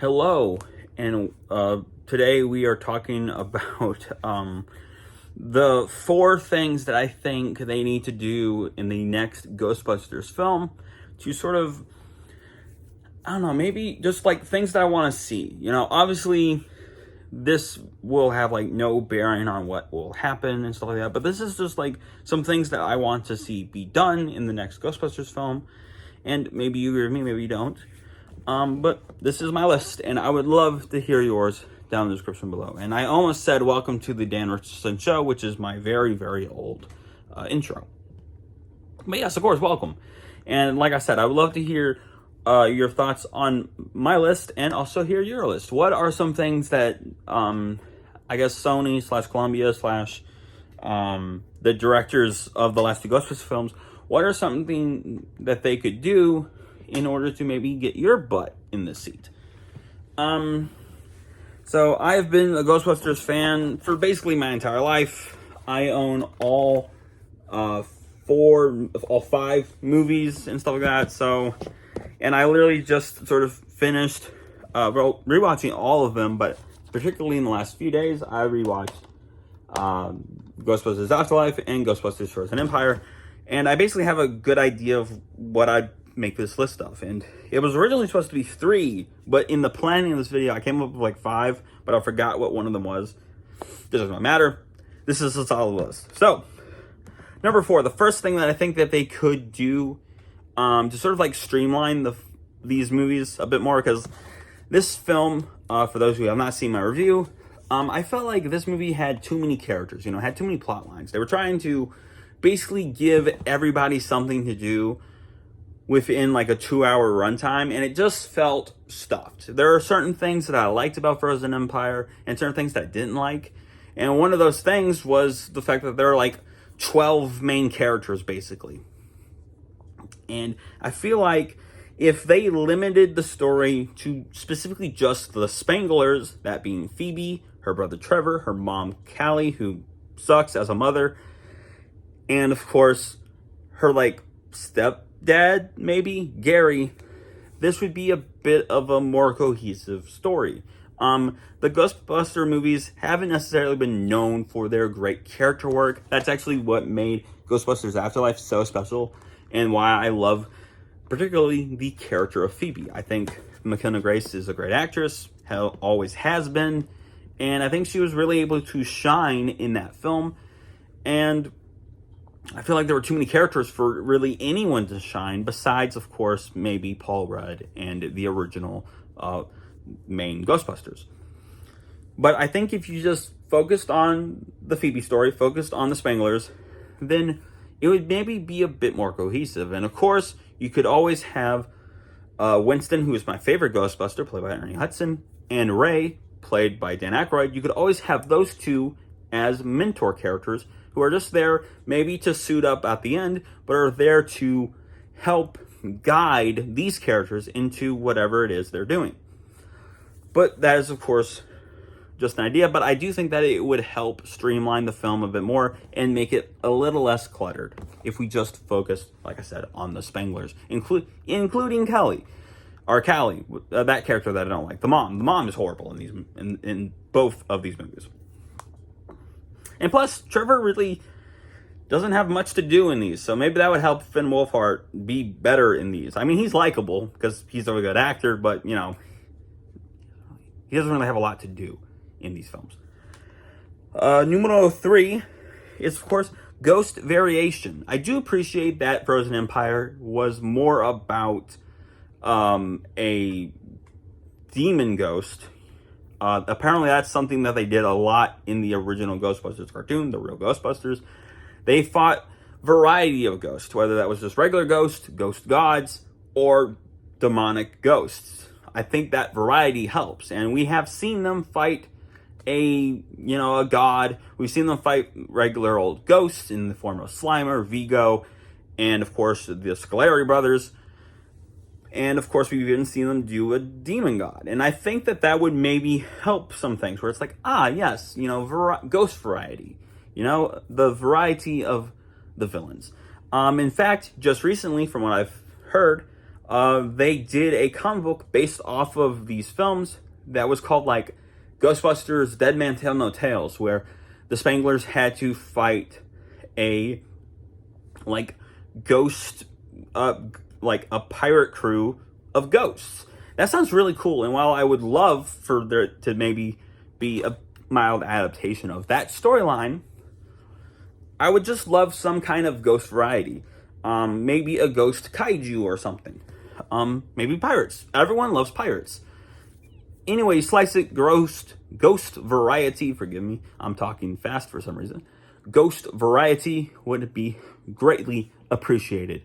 Hello, and today we are talking about the four things that I think they need to do in the next Ghostbusters film to sort of, I don't know, maybe just like things that I want to see. Obviously, this will have like no bearing on what will happen and stuff like that, but this is just like some things that I want to see be done in the next Ghostbusters film, and maybe you agree with me, maybe you don't. But this is my list, and I would love to hear yours down in the description below. And I almost said welcome to the Dan Richardson Show, which is my very, very old intro. But yes, of course, welcome. And like I said, I would love to hear your thoughts on my list and also hear your list. What are some things that, I guess, Sony / Columbia / the directors of the last two Ghostbusters films, what are something that they could do in order to maybe get your butt in the seat? So I've been a Ghostbusters fan for basically my entire life. I own all five movies and stuff like that. So, and I literally just sort of finished rewatching all of them, but particularly in the last few days, I rewatched Ghostbusters Afterlife and Ghostbusters Frozen Empire, and I basically have a good idea of what I'd make this list of. And it was originally supposed to be 3, but in the planning of this video, I came up with like 5, but I forgot what one of them was. It doesn't matter. This is a solid list. So, number 4, the first thing that I think that they could do to sort of like streamline these movies a bit more, because this film, for those who have not seen my review, I felt like this movie had too many characters, had too many plot lines. They were trying to basically give everybody something to do within like a 2-hour runtime, and it just felt stuffed. There are certain things that I liked about Frozen Empire and certain things that I didn't like, and one of those things was the fact that there are like 12 main characters basically. And I feel like if they limited the story to specifically just the Spanglers, that being Phoebe, her brother Trevor, her mom Callie, who sucks as a mother, and of course her like stepdad, maybe Gary, this would be a bit of a more cohesive story. The Ghostbuster movies haven't necessarily been known for their great character work. That's actually what made Ghostbusters Afterlife so special, and why I love particularly the character of Phoebe. I think McKenna Grace is a great actress, always has been, and I think she was really able to shine in that film. And I feel like there were too many characters for really anyone to shine, besides, of course, maybe Paul Rudd and the original main Ghostbusters. But I think if you just focused on the Phoebe story, focused on the Spanglers, then it would maybe be a bit more cohesive. And of course, you could always have Winston, who is my favorite Ghostbuster, played by Ernie Hudson, and Ray, played by Dan Aykroyd. You could always have those two as mentor characters who are just there maybe to suit up at the end, but are there to help guide these characters into whatever it is they're doing. But that is, of course, just an idea, but I do think that it would help streamline the film a bit more and make it a little less cluttered if we just focused, like I said, on the Spanglers, including Kelly, or Callie, that character that I don't like. The mom is horrible in both of these movies. And plus, Trevor really doesn't have much to do in these, so maybe that would help Finn Wolfhard be better in these. I mean, he's likable because he's a really good actor, but he doesn't really have a lot to do in these films. Numero 3 is, of course, ghost variation. I do appreciate that Frozen Empire was more about a demon ghost. Apparently that's something that they did a lot in the original Ghostbusters cartoon, the real Ghostbusters. They fought variety of ghosts, whether that was just regular ghosts, ghost gods, or demonic ghosts. I think that variety helps, and we have seen them fight a god. We've seen them fight regular old ghosts in the form of Slimer, Vigo, and of course the Scoleri brothers. And of course we've even seen them do a demon god. And I think that would maybe help some things where it's like, yes, ghost variety, the variety of the villains. In fact, just recently, from what I've heard, they did a comic book based off of these films that was called like Ghostbusters Dead Man Tell No Tales, where the Spanglers had to fight a like ghost, like a pirate crew of ghosts. That sounds really cool. And while I would love for there to maybe be a mild adaptation of that storyline, I would just love some kind of ghost variety. Maybe a ghost kaiju or something. Maybe pirates. Everyone loves pirates. Anyway, slice it, ghost variety, forgive me, I'm talking fast for some reason. Ghost variety would be greatly appreciated.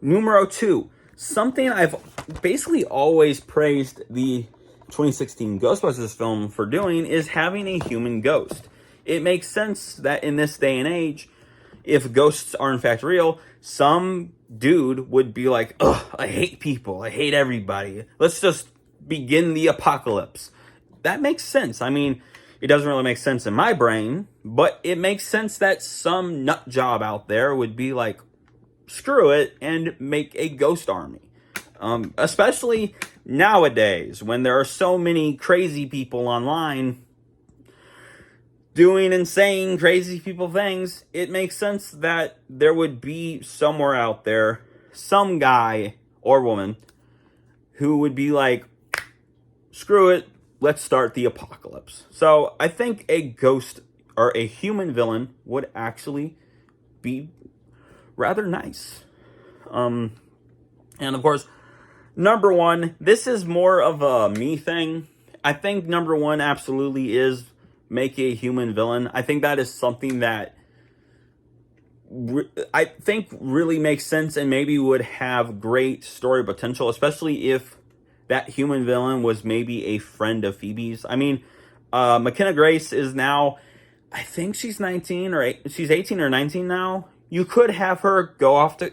Numero 2, something I've basically always praised the 2016 Ghostbusters film for doing is having a human ghost. It makes sense that in this day and age, if ghosts are in fact real, some dude would be like, ugh, I hate people, I hate everybody, let's just begin the apocalypse. That makes sense. I mean, it doesn't really make sense in my brain, but it makes sense that some nut job out there would be like, screw it, and make a ghost army. Especially nowadays, when there are so many crazy people online doing and saying crazy people things, it makes sense that there would be somewhere out there, some guy or woman who would be like, screw it, let's start the apocalypse. So I think a ghost or a human villain would actually be rather nice. And of course, number 1, this is more of a me thing. I think number 1 absolutely is make a human villain. I think that is something that I think really makes sense and maybe would have great story potential, especially if that human villain was maybe a friend of Phoebe's. I mean, McKenna Grace is now, I think she's 19 or she's 18 or 19 now. You could have her go off to,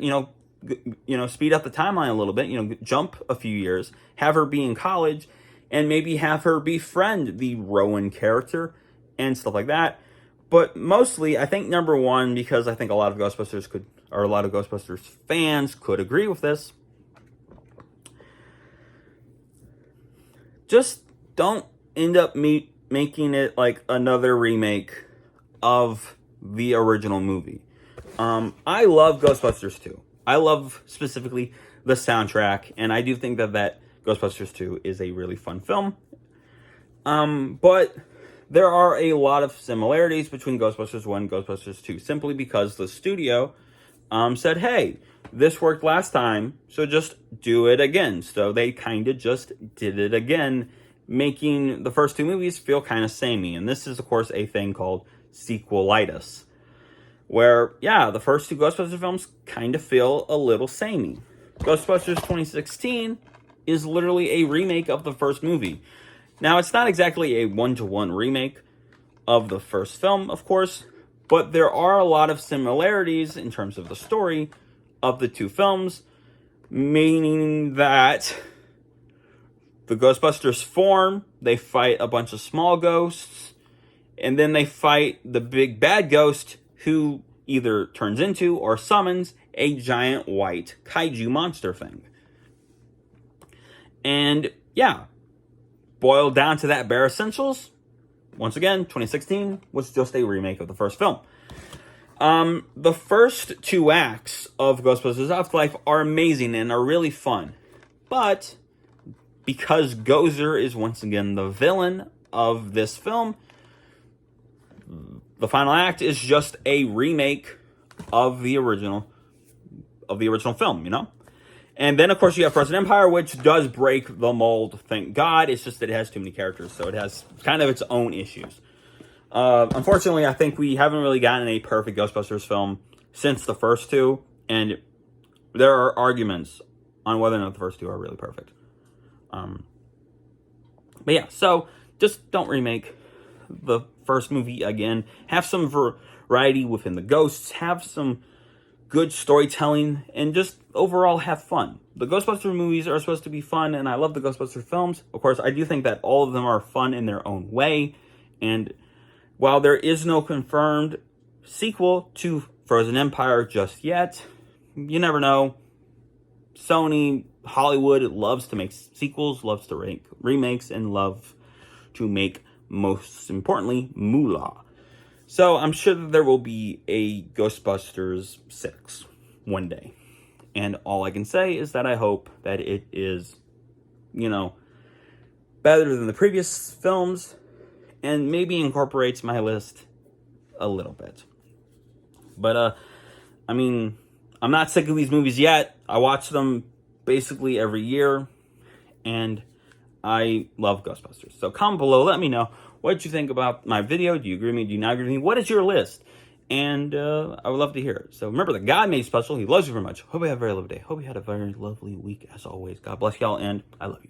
speed up the timeline a little bit, jump a few years, have her be in college, and maybe have her befriend the Rowan character and stuff like that. But mostly, I think number 1, because I think a lot of Ghostbusters fans could agree with this, just don't end up making it like another remake of the original movie. I love Ghostbusters 2. I love specifically the soundtrack, and I do think that Ghostbusters 2 is a really fun film. But there are a lot of similarities between Ghostbusters 1 and Ghostbusters 2, simply because the studio said, hey, this worked last time, so just do it again. So they kind of just did it again, making the first 2 movies feel kind of samey. And this is, of course, a thing called sequelitis, where, yeah, the first 2 Ghostbusters films kind of feel a little samey. Ghostbusters 2016 is literally a remake of the first movie. Now, it's not exactly a one-to-one remake of the first film, of course, but there are a lot of similarities in terms of the story of the 2 films, meaning that the Ghostbusters form, they fight a bunch of small ghosts, and then they fight the big bad ghost who either turns into or summons a giant white kaiju monster thing. And yeah, boiled down to that bare essentials, once again, 2016 was just a remake of the first film. The first 2 acts of Ghostbusters Afterlife are amazing and are really fun. But because Gozer is once again the villain of this film, the final act is just a remake of the original film, And then, of course, you have Frozen Empire, which does break the mold, thank God. It's just that it has too many characters, so it has kind of its own issues. Unfortunately, I think we haven't really gotten a perfect Ghostbusters film since the first 2, and there are arguments on whether or not the first 2 are really perfect. But yeah, so just don't remake the first movie again. Have some variety within the ghosts, have some good storytelling, and just overall have fun. The Ghostbusters movies are supposed to be fun, and I love the Ghostbusters films. Of course, I do think that all of them are fun in their own way, and while there is no confirmed sequel to Frozen Empire just yet, you never know. Sony, Hollywood loves to make sequels, loves to make remakes, and love to make, most importantly, moolah. So I'm sure that there will be a Ghostbusters 6 one day. And all I can say is that I hope that it is, better than the previous films and maybe incorporates my list a little bit. But, I'm not sick of these movies yet. I watch them basically every year, and I love Ghostbusters. So comment below, let me know what you think about my video. Do you agree with me? Do you not agree with me? What is your list? And I would love to hear it. So remember, the God made special. He loves you very much. Hope you have a very lovely day. Hope you had a very lovely week, as always. God bless y'all, and I love you.